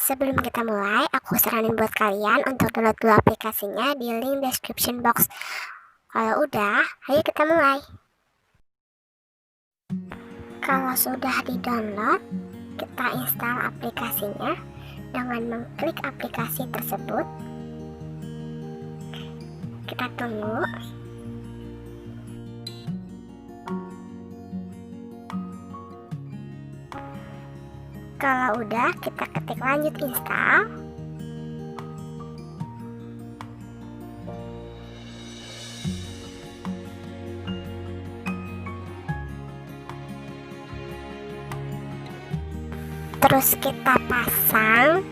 Sebelum kita mulai, aku saranin buat kalian untuk download dulu aplikasinya di link description box. Kalau udah, ayo kita mulai. Kalau sudah di-download, kita install aplikasinya dengan mengklik aplikasi tersebut. Kita tunggu. Kalau udah, kita ketik lanjut install. Terus kita pasang.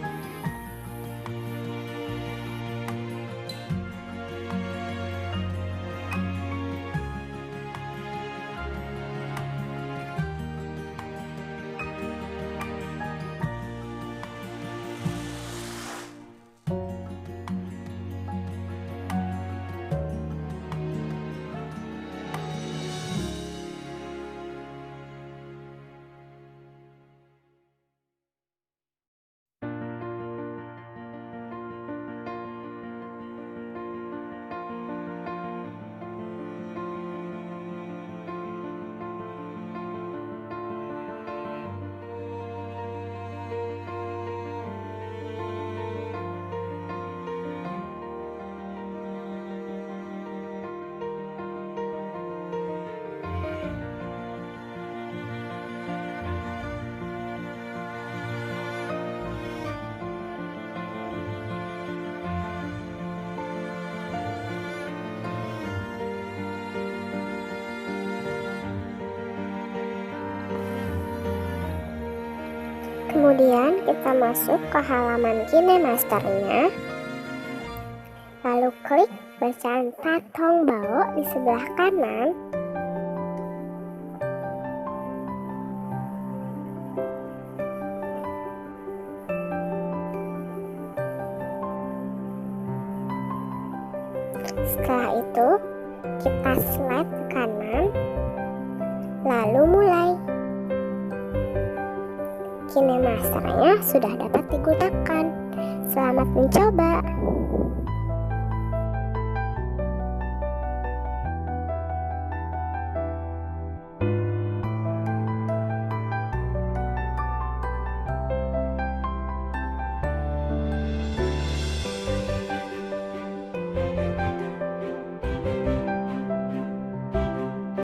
Kemudian kita masuk ke halaman Kinemasternya, lalu klik bacaan Tatong Bao di sebelah kanan. Setelah itu kita slide ke kanan, lalu mulai. Kinemasternya sudah dapat digunakan. Selamat mencoba.